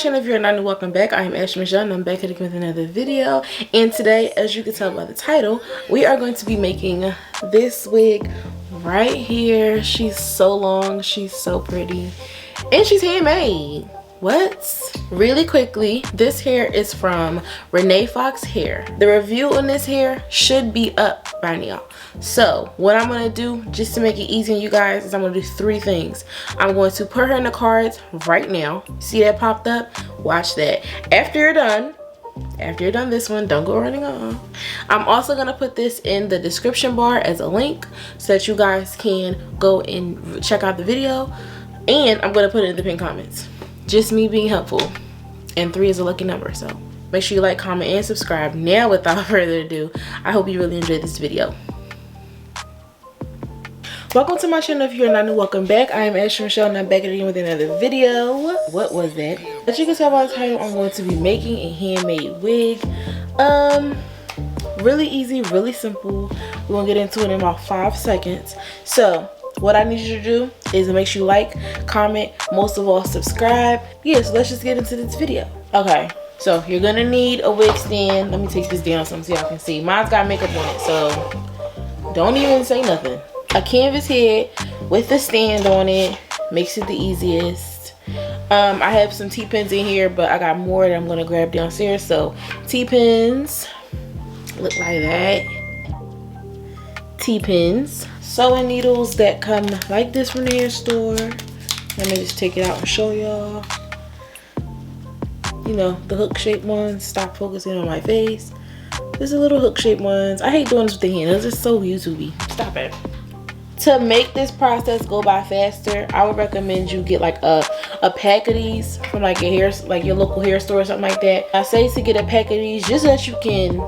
channel. If you're not new, welcome back. I am Ashley Michelle and I'm back again with another video. And today, as you can tell by the title, we are going to be making this wig right here. She's so long, she's so pretty, and she's handmade. What? Really quickly, this hair is from Renee Fox Hair. The review on this hair should be up by now. So what I'm gonna do, just to make it easy on you guys, is I'm gonna do three things. I'm going to put her in the cards right now. See that popped up? Watch that. After you're done this one, don't go running off. I'm also gonna put this in the description bar as a link so that you guys can go and check out the video, and I'm gonna put it in the pinned comments. Just me being helpful, and 3 is a lucky number, so make sure you like, comment, and subscribe. Now without further ado, I hope you really enjoyed this video. Welcome to my channel. If you're not new, welcome back. I am Ashley Michelle and I'm back again with another video. What was that? As you can tell by the title, I'm going to be making a handmade wig. Really easy, really simple. We're gonna get into it in about 5 seconds. So what I need you to do is make sure you like, comment, most of all subscribe. Yeah, so let's just get into this video. Okay, so you're gonna need a wig stand. Let me take this down so y'all can see. Mine's got makeup on it, so don't even say nothing. A canvas head with a stand on it makes it the easiest. I have some T-pins in here, but I got more that I'm gonna grab downstairs. So T-pins look like that. T-pins. Sewing needles that come like this from the hair store. Let me just take it out and show y'all. You know, the hook shaped ones. Stop focusing on my face. There's a little hook shaped ones. I hate doing this with the hand. It's just so YouTubey. Stop it. To make this process go by faster, I would recommend you get like a pack of these from like your local hair store or something like that. I say to get a pack of these just so that you can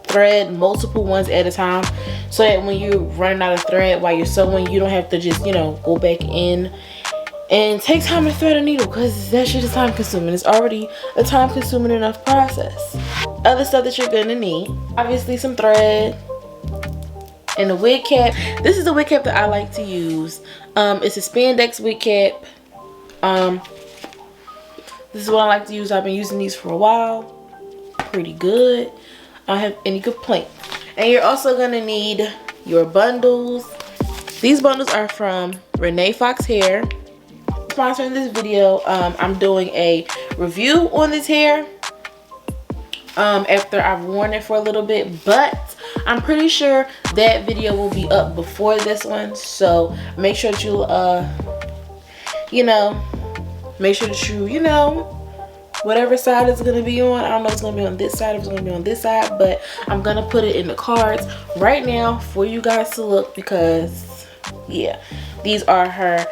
thread multiple ones at a time, so that when you run out of thread while you're sewing, you don't have to just, you know, go back in and take time to thread a needle, because that shit is time consuming. It's already a time consuming enough process. Other stuff that you're gonna need, obviously some thread and a wig cap. This is the wig cap that I like to use. It's a spandex wig cap. This is what I like to use. I've been using these for a while. Pretty good. I don't have any complaint. And you're also gonna need your bundles. These bundles are from Renee Fox Hair. Sponsoring this video, I'm doing a review on this hair after I've worn it for a little bit, but I'm pretty sure that video will be up before this one. So make sure that you know, whatever side it's gonna be on. I don't know if it's gonna be on this side, if it's gonna be on this side, but I'm gonna put it in the cards right now for you guys to look, because yeah, these are her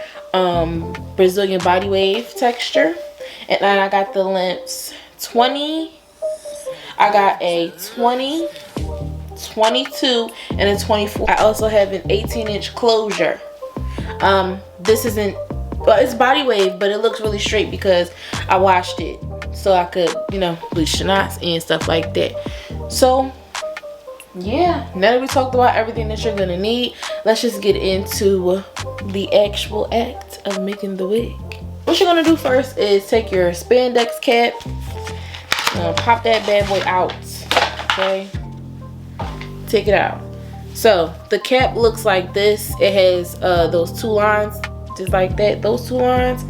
Brazilian body wave texture. And then I got the lengths 20, I got a 20, 22, and a 24. I also have an 18-inch closure. This isn't, well, it's body wave, but it looks really straight because I washed it so I could, you know, bleach the knots and stuff like that. So yeah, now that we talked about everything that you're gonna need, let's just get into the actual act of making the wig. What you're gonna do first is take your spandex cap, pop that bad boy out, okay? Take it out. So the cap looks like this. It has those 2 lines, just like that, those 2 lines.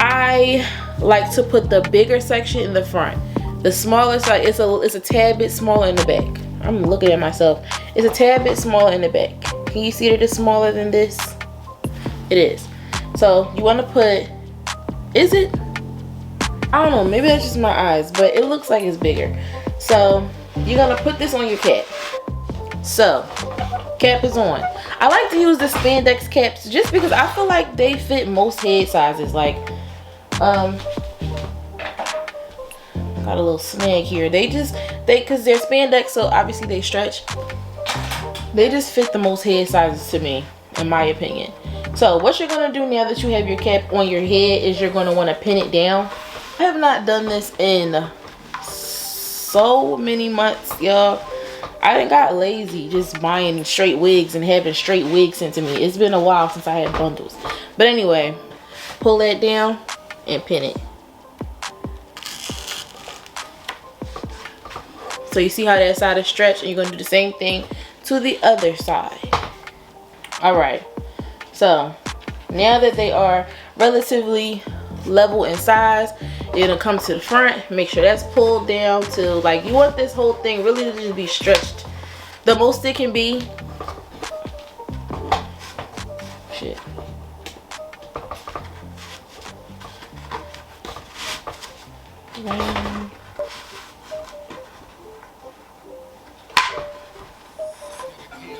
I like to put the bigger section in the front. The smaller side, it's a tad bit smaller in the back. I'm looking at myself. It's a tad bit smaller in the back. Can you see that it's smaller than this? It is. So you want to put, is it? I don't know, maybe that's just my eyes, but it looks like it's bigger. So you're gonna put this on your cap. So cap is on. I like to use the spandex caps just because I feel like they fit most head sizes. Like got a little snag here. Because they're spandex, so obviously they stretch. They just fit the most head sizes to me, in my opinion. So what you're gonna do now that you have your cap on your head is you're gonna want to pin it down. I have not done this in so many months, y'all. I done got lazy just buying straight wigs and having straight wigs sent to me. It's been a while since I had bundles. But anyway, pull that down and pin it. So you see how that side is stretched, and you're gonna do the same thing to the other side. All right, so now that they are relatively level in size, you're gonna come to the front, make sure that's pulled down to, like, you want this whole thing really to just be stretched the most it can be. Shit.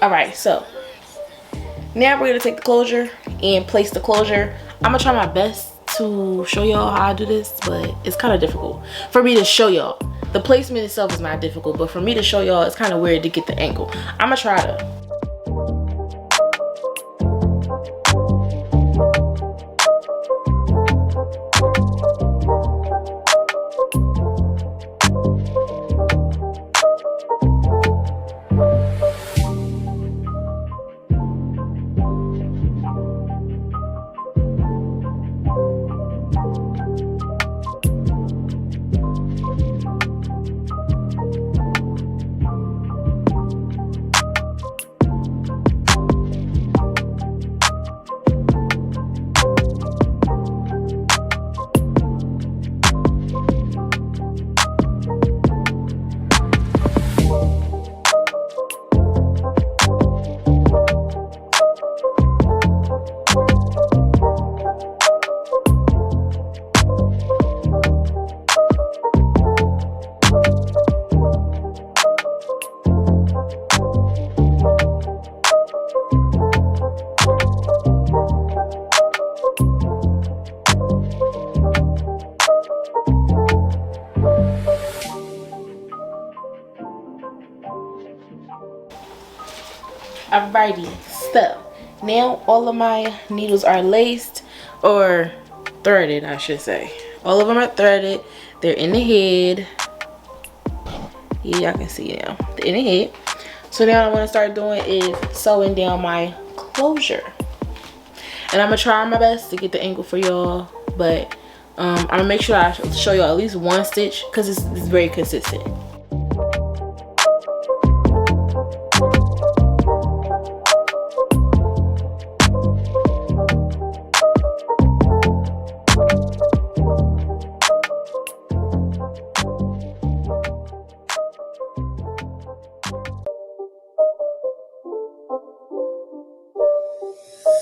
All right, so now we're gonna take the closure and place the closure. I'm gonna try my best to show y'all how I do this, but it's kind of difficult for me to show y'all. The placement itself is not difficult, but for me to show y'all, it's kind of weird to get the angle. I'm gonna try to. Alrighty, so now all of my needles are laced, or threaded I should say. All of them are threaded. They're in the head. Yeah, y'all can see now. They're in the head. So now what I want to start doing is sewing down my closure. And I'm gonna try my best to get the angle for y'all, but I'm gonna make sure I show y'all at least one stitch because it's very consistent.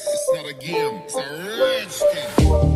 It's not a game, it's a rich thing.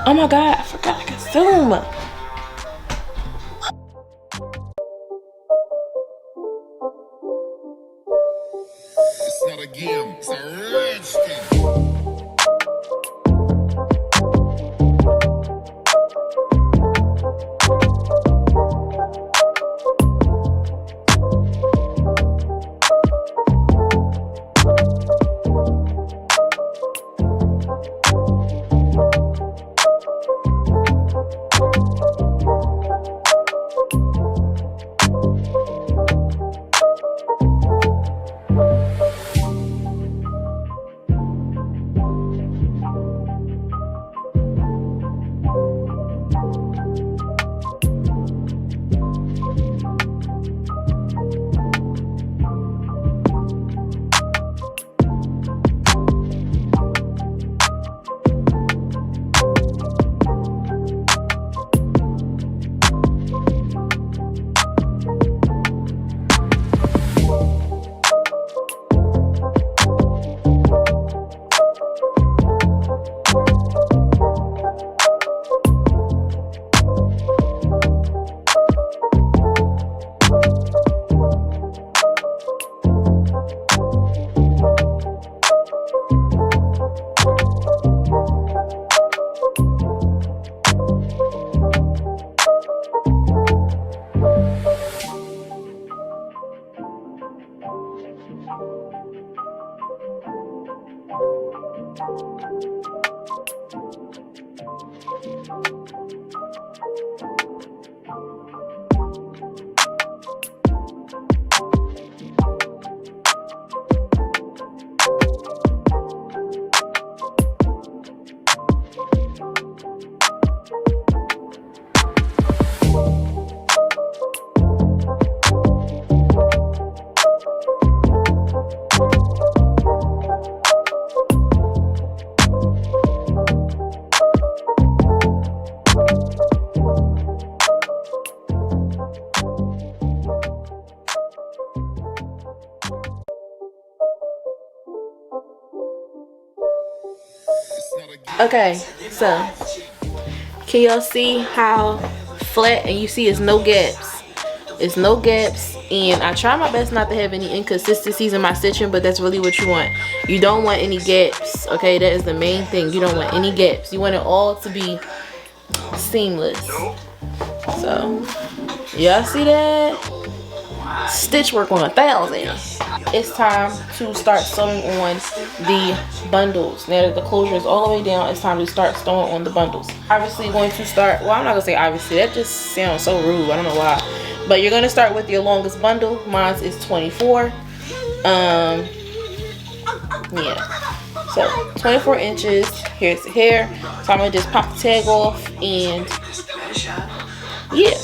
Oh my god, I forgot I can zoom. It's not a game, it's a rich thing. Okay, so can y'all see how flat, and you see it's no gaps. It's no gaps, and I try my best not to have any inconsistencies in my stitching, but that's really what you want. You don't want any gaps, okay? That is the main thing. You don't want any gaps. You want it all to be seamless. So y'all see that? Stitch work on 1,000. It's time to start sewing on the bundles. Now that the closure is all the way down, it's time to start sewing on the bundles. Obviously going to start, well, I'm not gonna say obviously, that just sounds so rude, I don't know why, but you're gonna start with your longest bundle. Mine is 24. Yeah, so 24 inches. Here's the hair, so I'm gonna just pop the tag off, and yeah.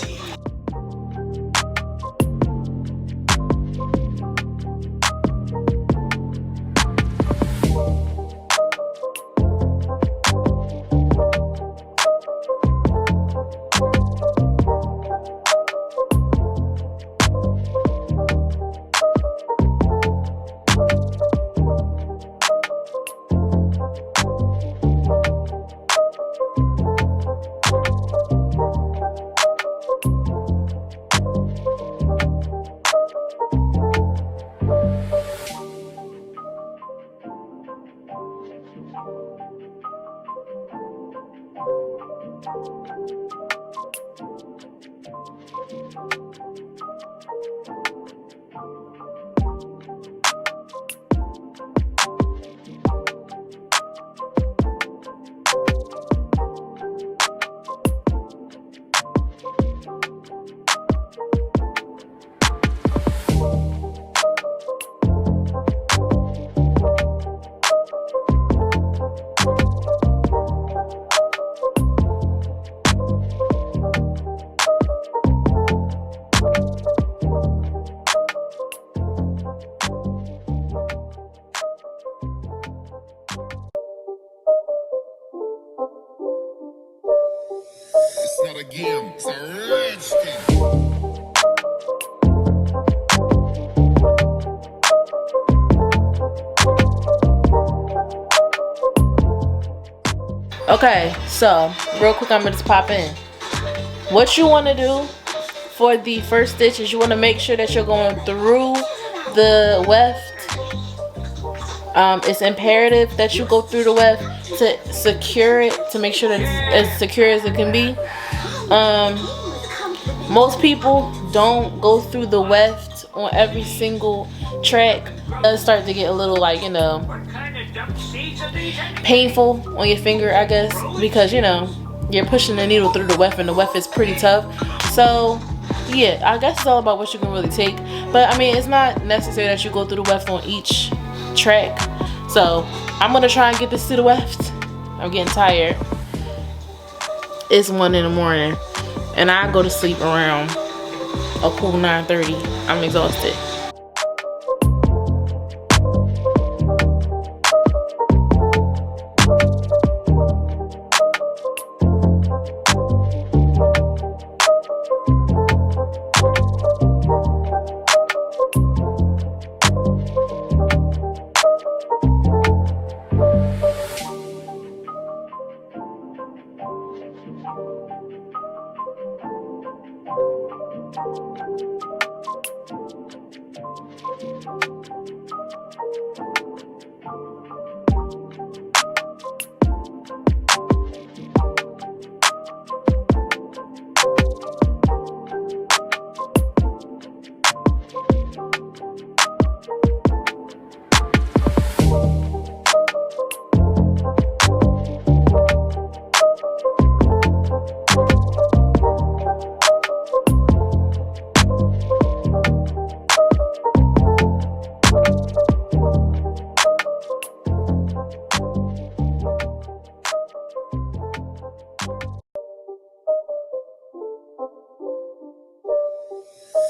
It's not a game, it's a rich thing. Okay, so real quick, I'm gonna just pop in. What you want to do for the first stitch is you want to make sure that you're going through the weft. It's imperative that you go through the weft to secure it, to make sure that it's as secure as it can be. Most people don't go through the weft on every single track. It does start to get a little, like, you know, painful on your finger, I guess, because, you know, you're pushing the needle through the weft, and the weft is pretty tough. So yeah, I guess it's all about what you can really take. But I mean, it's not necessary that you go through the weft on each track. So I'm gonna try and get this to the weft. I'm getting tired. It's 1 in the morning, and I go to sleep around a cool 9:30. I'm exhausted.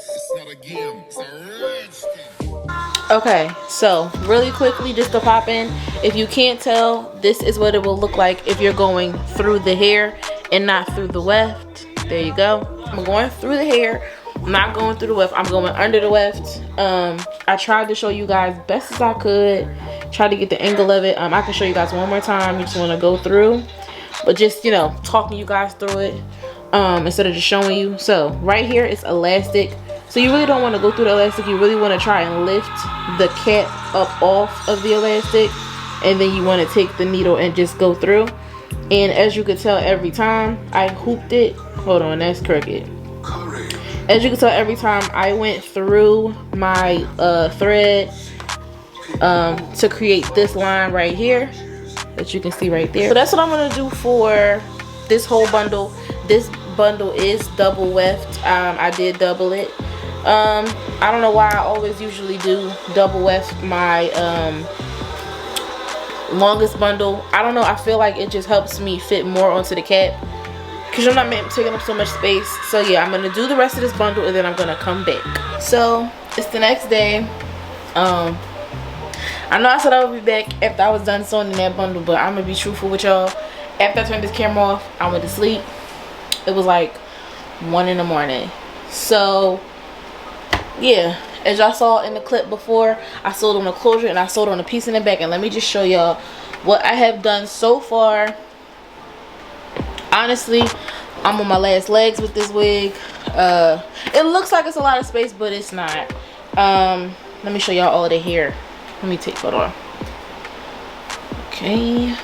It's not a game, it's a rich thing. Okay, so really quickly, just to pop in, if you can't tell, this is what it will look like if you're going through the hair and not through the weft. There you go. I'm going through the hair, I'm not going through the weft, I'm going under the weft. I tried to show you guys best as I could, try to get the angle of it. I can show you guys one more time. You just want to go through, but just, you know, talking you guys through it instead of just showing you. So right here is elastic. So you really don't want to go through the elastic. You really want to try and lift the cap up off of the elastic, and then you want to take the needle and just go through. And as you could tell, every time I hooped it, hold on, that's crooked. As you can tell, every time I went through my thread to create this line right here that you can see right there. So that's what I'm gonna do for this whole bundle. This bundle is double weft. I did double it. I don't know why I always usually do double weft my longest bundle. I don't know, I feel like it just helps me fit more onto the cap because I'm not taking up so much space. So yeah, I'm gonna do the rest of this bundle and then I'm gonna come back. So it's the next day. I know I said I would be back after I was done sewing in that bundle, but I'm gonna be truthful with y'all. After I turned this camera off, I went to sleep. It was like 1 in the morning. So yeah, as y'all saw in the clip before, I sewed on the closure and I sewed on a piece in the back. And let me just show y'all what I have done so far. Honestly, I'm on my last legs with this wig. It looks like it's a lot of space, but it's not. Let me show y'all all of the hair. Let me take, hold on. Okay,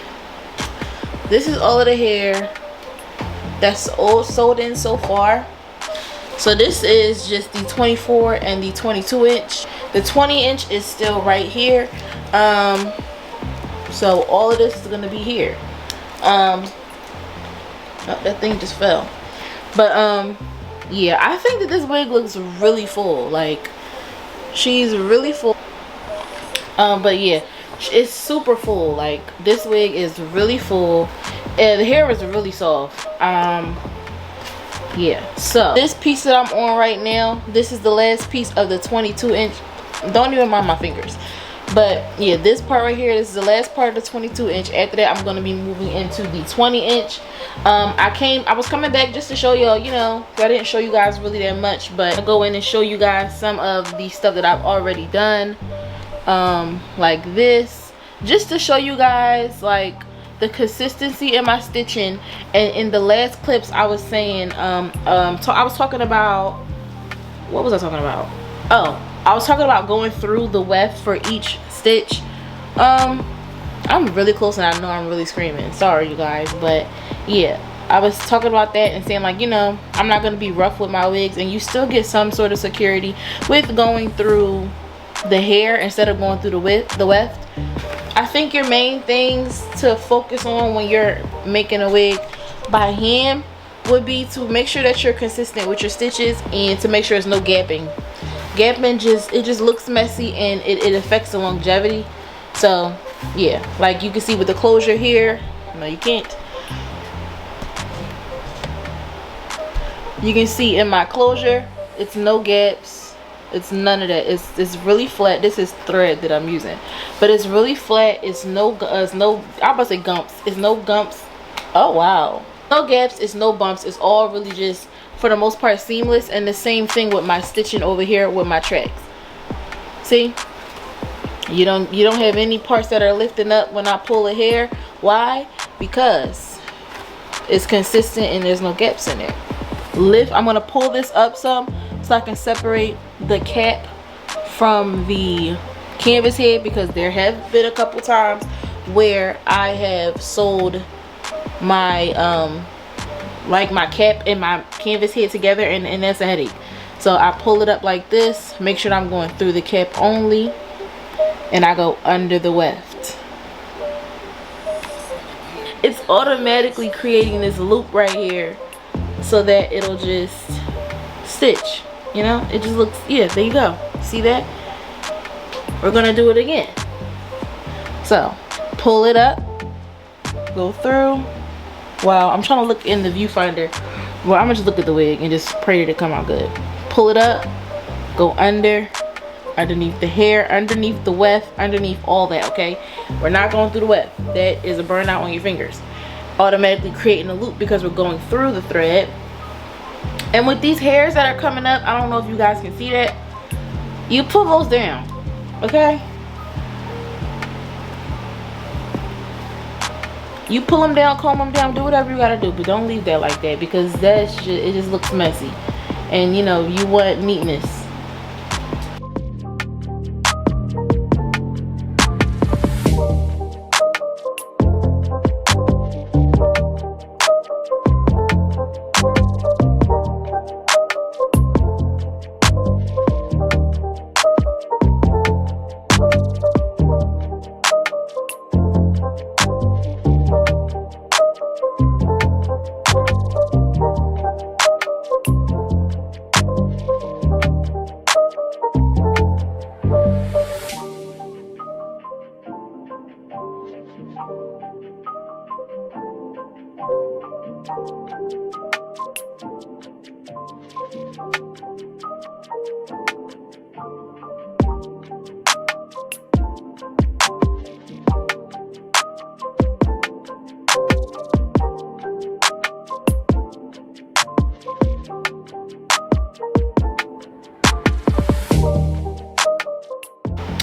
this is all of the hair that's all sewed in so far. So this is just the 24 and the 22 inch. The 20 inch is still right here. So all of this is gonna be here. Oh, that thing just fell. But yeah, I think that this wig looks really full. Like, she's really full. But yeah, it's super full. Like, this wig is really full and the hair is really soft. Yeah, so this piece that I'm on right now, this is the last piece of the 22 inch. Don't even mind my fingers. But yeah, this part right here, this is the last part of the 22 inch. After that, I'm going to be moving into the 20 inch. I was coming back just to show y'all, you know, I didn't show you guys really that much, but I'll go in and show you guys some of the stuff that I've already done, like this, just to show you guys like the consistency in my stitching, and in the last clips I was saying, I was talking about, what was I talking about? Oh, I was talking about going through the weft for each stitch. I'm really close and I know I'm really screaming. Sorry you guys, but yeah. I was talking about that and saying, like, you know, I'm not going to be rough with my wigs, and you still get some sort of security with going through the hair instead of going through the weft. I think your main things to focus on when you're making a wig by hand would be to make sure that you're consistent with your stitches and to make sure there's no gapping. Gapping just looks messy and it affects the longevity. So yeah, like you can see with the closure here, no you can't. You can see in my closure, it's no gaps, it's none of that. It's really flat. This is thread that I'm using, but it's really flat. It's no I'm about to say gumps. It's no gumps. Oh wow, no gaps. It's no bumps. It's all really just, for the most part, seamless. And the same thing with my stitching over here with my tracks. See, you don't have any parts that are lifting up when I pull a hair. Why? Because it's consistent and there's no gaps in there. I'm gonna pull this up some so I can separate the cap from the canvas head, because there have been a couple times where I have sewed my like my cap and my canvas head together, and that's a headache. So I pull it up like this, make sure I'm going through the cap only, and I go under the weft. It's automatically creating this loop right here so that it'll just stitch, you know. It just looks, yeah, there you go. See that? We're gonna do it again. So pull it up, go through. Wow, I'm trying to look in the viewfinder. Well, I'm gonna just look at the wig and just pray that it come out good. Pull it up, go underneath the hair, underneath the weft, underneath all that. Okay, we're not going through the weft. That is a burnout on your fingers. Automatically creating a loop because we're going through the thread. And with these hairs that are coming up, I don't know if you guys can see that, you pull those down, okay? You pull them down, comb them down, do whatever you gotta do, but don't leave that like that, because that's just, it just looks messy. And you know, you want neatness.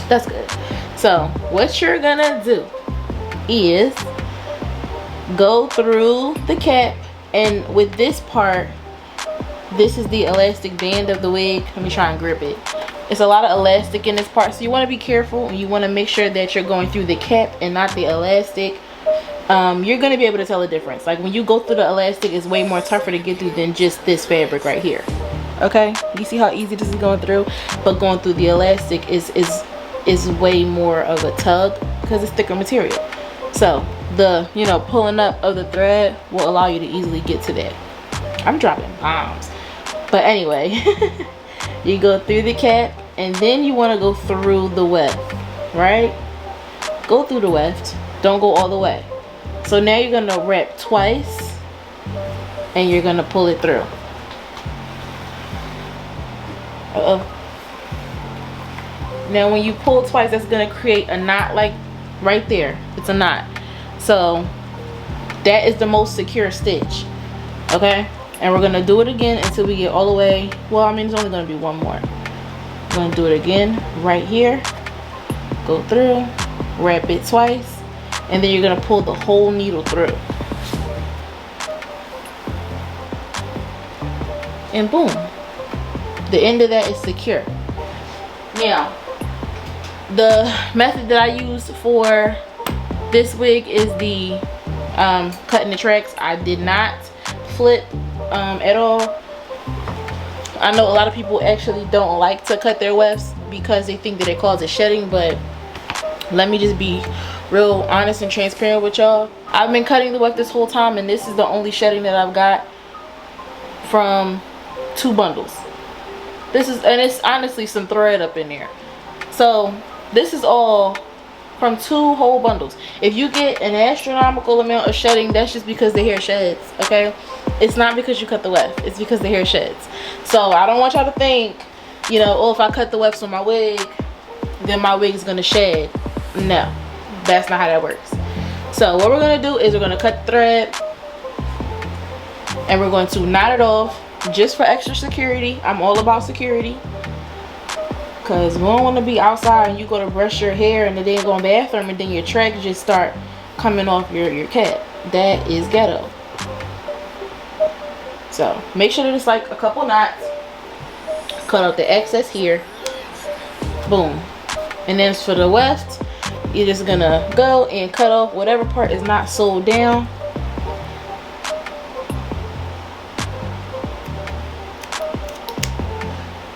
That's good. So what you're gonna do is go through the cap, and with this part, this is the elastic band of the wig. Let me try and grip it. It's a lot of elastic in this part, so you want to be careful, and you want to make sure that you're going through the cap and not the elastic. You're going to be able to tell the difference. Like when you go through the elastic, it's way more tougher to get through than just this fabric right here. Okay, you see how easy this is going through, but going through the elastic is way more of a tug because it's thicker material. So the, you know, pulling up of the thread will allow you to easily get to that. I'm dropping bombs, but anyway, you go through the cap, and then you want to go through the weft, right? Go through the weft, don't go all the way. So now you're gonna wrap twice, and you're gonna pull it through. Now when you pull twice, that's gonna create a knot, like right there. It's a knot. So that is the most secure stitch. Okay, and we're gonna do it again until we get all the way. Well, I mean, it's only gonna be one more. We're gonna do it again right here. Go through, wrap it twice, and then you're gonna pull the whole needle through. And boom, the end of that is secure. Now, the method that I used for this wig is the cutting the tracks. I did not flip at all. I know a lot of people actually don't like to cut their wefts because they think that it causes shedding, but let me just be real honest and transparent with y'all. I've been cutting the weft this whole time, and this is the only shedding that I've got from 2 bundles. And it's honestly some thread up in there. So this is all from 2 whole bundles. If you get an astronomical amount of shedding, that's just because the hair sheds, okay? It's not because you cut the weft, it's because the hair sheds. So I don't want y'all to think, you know, oh, if I cut the wefts on my wig, then my wig is gonna shed. No, that's not how that works. So what we're gonna do is we're gonna cut the thread, and we're going to knot it off just for extra security. I'm all about security, because we don't want to be outside and you go to brush your hair and then go in the bathroom and then your tracks just start coming off your cap. That is ghetto. So make sure that it's like a couple knots. Cut out the excess here. Boom. And then for the weft, you're just gonna go and cut off whatever part is not sewed down.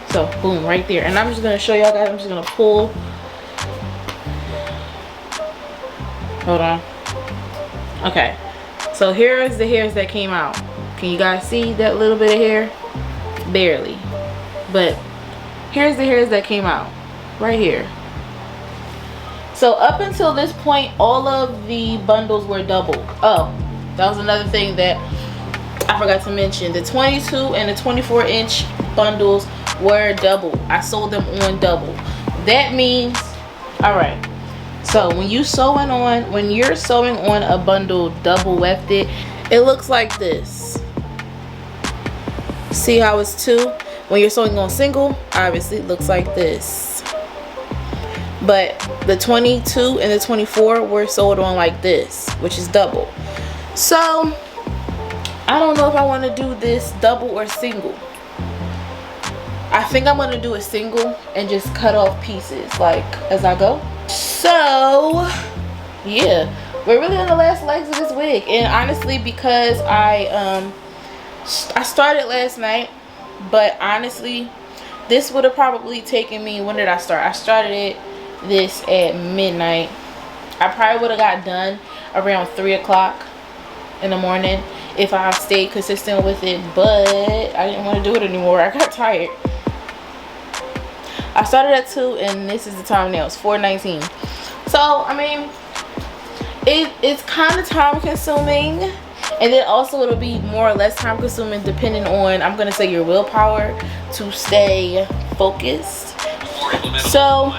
So boom, right there. And I'm just gonna show y'all guys. I'm just gonna pull. Hold on. Okay, so here is the hairs that came out. Can you guys see that little bit of hair? Barely, but here's the hairs that came out right here. So up until this point, all of the bundles were double. Oh, that was another thing that I forgot to mention. The 22 and the 24-inch bundles were double. I sold them on double. That means, all right, so when you're sewing on a bundle double wefted, it looks like this. See how it's 2? When you're sewing on single, obviously it looks like this. But the 22 and the 24 were sold on like this, which is double. So I don't know if I want to do this double or single. I think I'm gonna do a single and just cut off pieces like as I go. So yeah, we're really on the last legs of this wig. And honestly, because I started last night, but honestly this would have probably taken me, when did I start? I started this at midnight. I probably would have got done around 3 o'clock in the morning if I stayed consistent with it, but I didn't want to do it anymore. I got tired. I started at 2 and this is the time now. It's 4:19. So I mean, it's kind of time consuming, and then also it'll be more or less time consuming depending on, I'm gonna say, your willpower to stay focused. So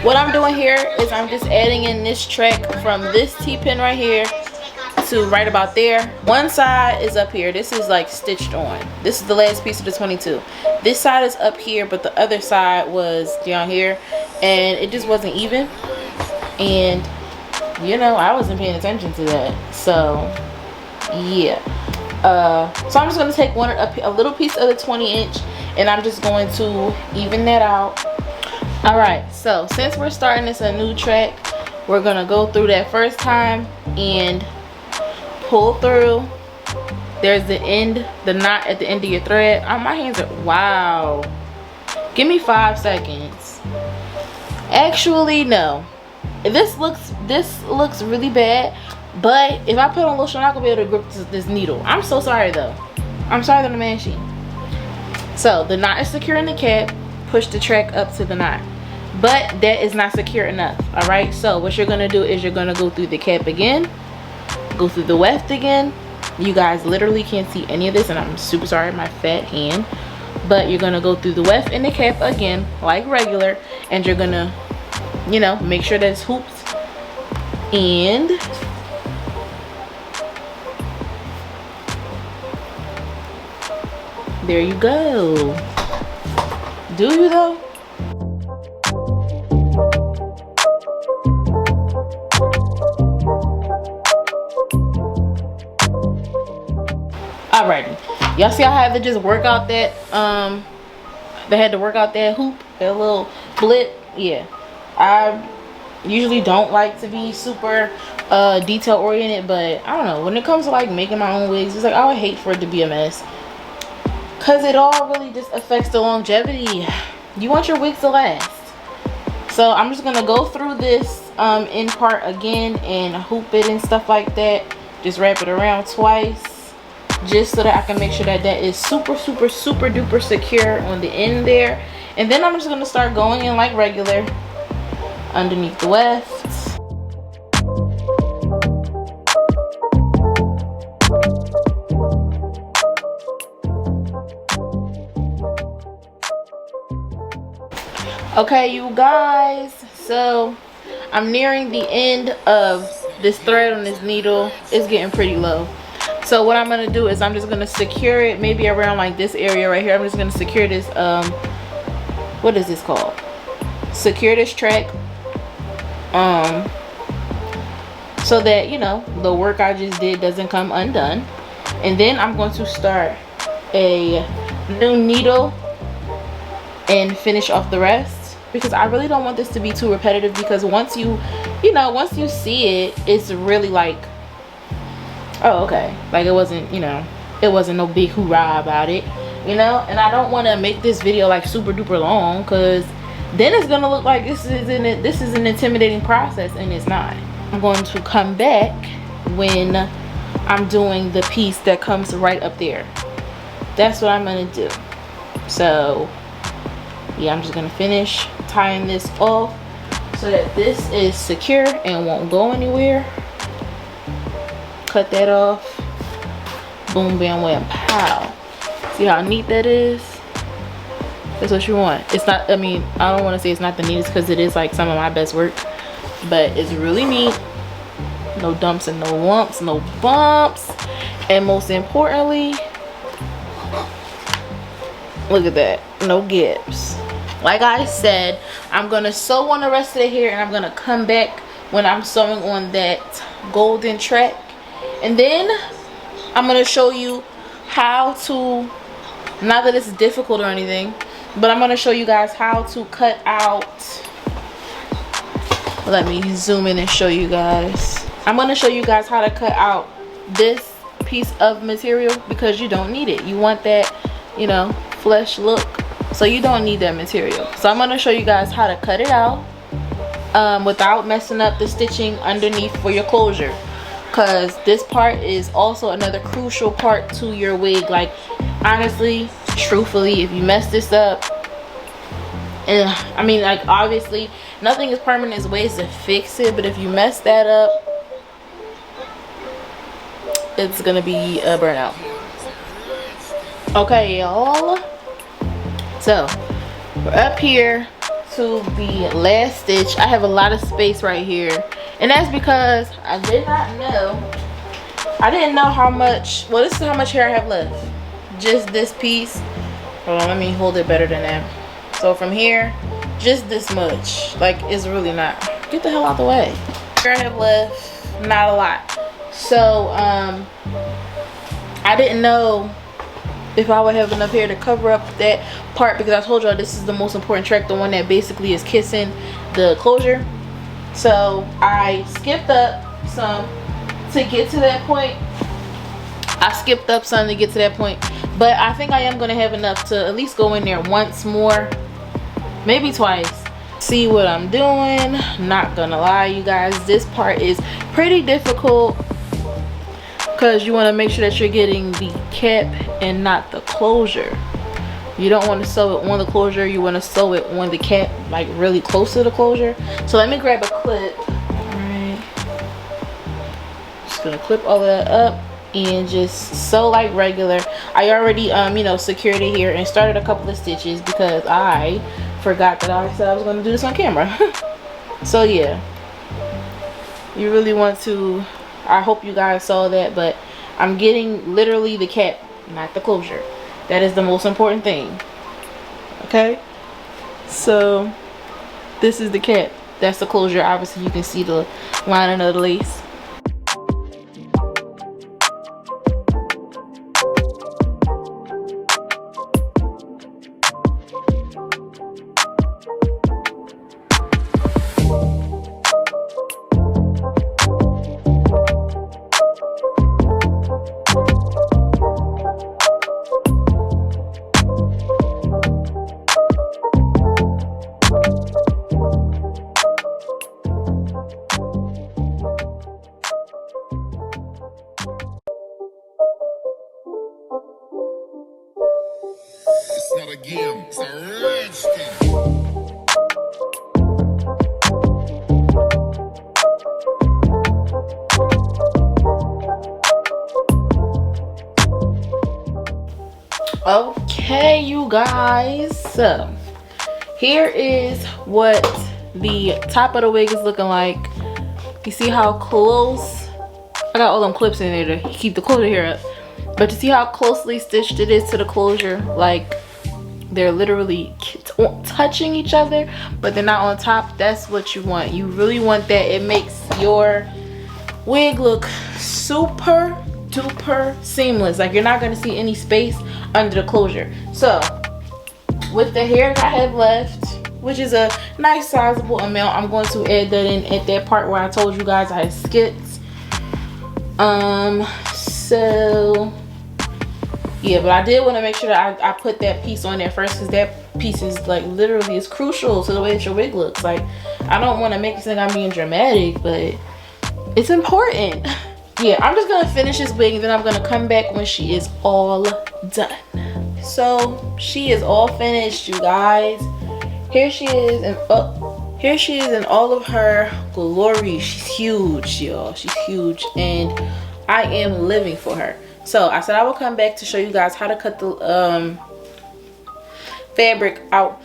what I'm doing here is I'm just adding in this track from this T-pin right here to right about there. One side is up here. This is like stitched on. This is the last piece of the 22. This side is up here, but the other side was down here, and it just wasn't even. And you know, I wasn't paying attention to that. So yeah. So I'm just gonna take a little piece of the 20-inch, and I'm just going to even that out. All right, so since we're starting this a new track, we're gonna go through that first time and pull through. There's the knot at the end of your thread. Oh, my hands are, wow. Give me 5 seconds. Actually, no. This looks really bad, but if I put on lotion, I'm not gonna be able to grip this needle. I'm so sorry though. I'm sorry that I'm ashy. So the knot is secure in the cap. Push the track up to the knot, but that is not secure enough. All right, so what you're gonna do is you're gonna go through the cap again, go through the weft again. You guys literally can't see any of this, and I'm super sorry, my fat hand. But you're gonna go through the weft and the cap again like regular, and you're gonna, you know, make sure that it's hooped. And there you go. Do you though? Alrighty, y'all see I had to just work out that they had to work out that hoop, that little blip. Yeah, I usually don't like to be super detail oriented, but I don't know, when it comes to like making my own wigs, it's like I would hate for it to be a mess, because it all really just affects the longevity. You want your wigs to last. So I'm just gonna go through this end part again and hoop it and stuff like that. Just wrap it around twice, just so that I can make sure that that is super duper secure on the end there. And then I'm just gonna start going in like regular underneath the wefts. Okay, you guys, so I'm nearing the end of this thread on this needle. It's getting pretty low. So what I'm gonna do is I'm just gonna secure it maybe around like this area right here. I'm just gonna secure this what is this called? Secure this track so that, you know, the work I just did doesn't come undone. And then I'm going to start a new needle and finish off the rest, because I really don't want this to be too repetitive, because once you see it, it's really like, oh, okay, like it wasn't, you know, it wasn't no big hoorah about it, you know. And I don't want to make this video like super duper long, because then it's gonna look like this is an intimidating process, and it's not. I'm going to come back when I'm doing the piece that comes right up there. That's what I'm gonna do. So yeah, I'm just gonna finish tying this off so that this is secure and won't go anywhere. Cut that off. Boom, bam, wham, pow. See how neat that is? That's what you want. It's not, I mean, I don't want to say it's not the neatest, because it is like some of my best work, but it's really neat. No dumps and no lumps, no bumps, and most importantly, look at that, no gaps. Like I said, I'm gonna sew on the rest of the hair, and I'm gonna come back when I'm sewing on that golden track, and then I'm gonna show you how to, not that it's difficult or anything, but I'm gonna show you guys how to cut out, let me zoom in and show you guys. I'm gonna show you guys how to cut out this piece of material, because you don't need it. You want that, you know, flesh look, so you don't need that material. So I'm going to show you guys how to cut it out without messing up the stitching underneath for your closure, because this part is also another crucial part to your wig. Like, honestly, truthfully, if you mess this up, and I mean, like, obviously nothing is permanent, there's ways to fix it, but if you mess that up, it's gonna be a burnout. Okay, y'all, so we're up here to the last stitch. I have a lot of space right here, and that's because I didn't know how much, well, this is how much hair I have left. Just this piece. Hold on, let me hold it better than that. So from here, just this much. Like, it's really not, get the hell out the way. Hair I have left, not a lot. So I didn't know if I would have enough hair to cover up that part, because I told y'all this is the most important track, the one that basically is kissing the closure. So I skipped up some to get to that point. But I think I am gonna have enough to at least go in there once more, maybe twice, see what I'm doing. Not gonna lie, you guys, this part is pretty difficult, because you want to make sure that you're getting the cap and not the closure. You don't want to sew it on the closure, you want to sew it on the cap, like really close to the closure. So let me grab a clip. Alright, just gonna clip all of that up and just sew like regular. I already you know, secured it here and started a couple of stitches, because I forgot that I said I was going to do this on camera. So yeah, you really want to, I hope you guys saw that, but I'm getting literally the cap, not the closure. That is the most important thing. Okay, so this is the cap, that's the closure. Obviously you can see the lining of the lace. It's not a game, it's a rich thing. Okay, you guys, so here is what the top of the wig is looking like. You see how close, I got all them clips in there to keep the closure here up, but you see how closely stitched it is to the closure, like they're literally touching each other, but they're not on top. That's what you want. You really want that. It makes your wig look super duper seamless. Like you're not going to see any space under the closure. So with the hair that I have left, which is a nice sizable amount, I'm going to add that in at that part where I told you guys I had skipped. So yeah, but I did want to make sure that I put that piece on there first, because that piece is like literally is crucial to the way that your wig looks. Like I don't want to make it seem like I'm being dramatic, but it's important. Yeah, I'm just gonna finish this wig and then I'm gonna come back when she is all done. So she is all finished, you guys. Here she is, and here she is in all of her glory. She's huge, y'all. She's huge, and I am living for her. So I said I will come back to show you guys how to cut the fabric out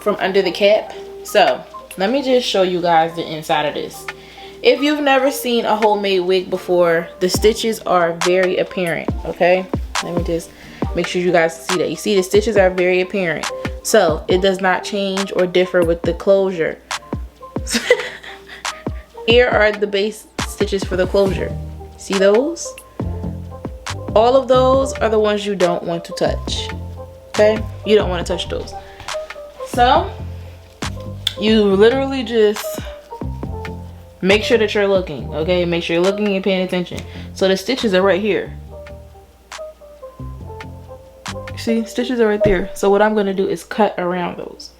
from under the cap. So let me just show you guys the inside of this. If you've never seen a homemade wig before, the stitches are very apparent. Okay, let me just make sure you guys see that. You see the stitches are very apparent, so it does not change or differ with the closure. Here are the base stitches for the closure. See those? All of those are the ones you don't want to touch. Okay, you don't want to touch those. So you literally just make sure that you're looking. Okay, make sure you're looking and paying attention. So the stitches are right here. See, stitches are right there. So what I'm going to do is cut around those.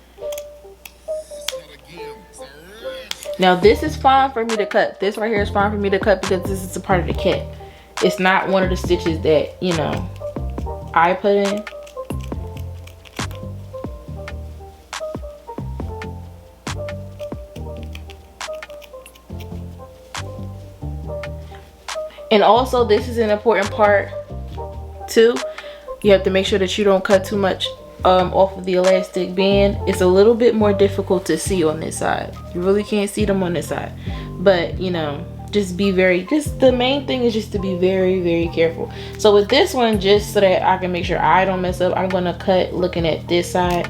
Now this is fine for me to cut. This right here is fine for me to cut because this is a part of the cap. It's not one of the stitches that, you know, I put in. And also this is an important part too. You have to make sure that you don't cut too much off of the elastic band. It's a little bit more difficult to see on this side. You really can't see them on this side, but you know, just be very, just the main thing is just to be very, very careful. So with this one, just so that I can make sure I don't mess up, I'm gonna cut looking at this side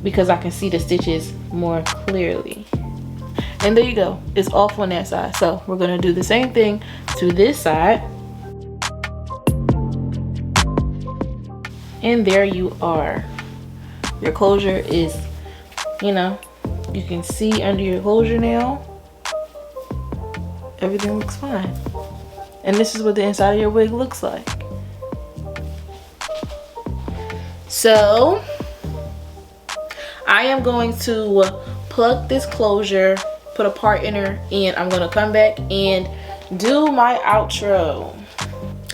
because I can see the stitches more clearly. And there you go, it's off on that side. So we're gonna do the same thing to this side. And there you are. Your closure is, you know, you can see under your closure now. Everything looks fine. And this is what the inside of your wig looks like. So I am going to plug this closure, put a part in her, and I'm gonna come back and do my outro.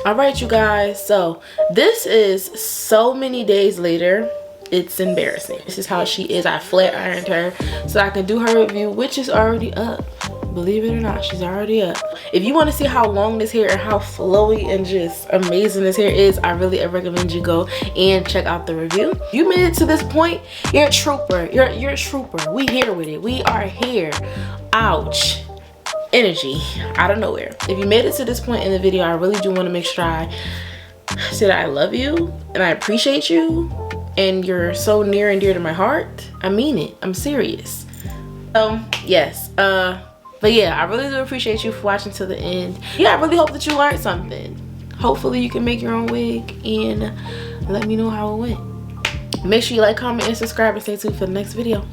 All right, you guys, so this is so many days later. It's embarrassing. This is how she is. I flat ironed her so I can do her review, which is already up. Believe it or not, she's already up. If you want to see how long this hair and how flowy and just amazing this hair is, I really recommend you go and check out the review. You made it to this point, you're a trooper. You're a trooper. We here with it. We are here. Ouch. Energy out of nowhere. If you made it to this point in the video, I really do want to make sure I said I love you and I appreciate you and you're so near and dear to my heart. I mean it. I'm serious. Yes, but yeah, I really do appreciate you for watching to the end. Yeah, I really hope that you learned something. Hopefully you can make your own wig and let me know how it went. Make sure you like, comment, and subscribe, and stay tuned for the next video.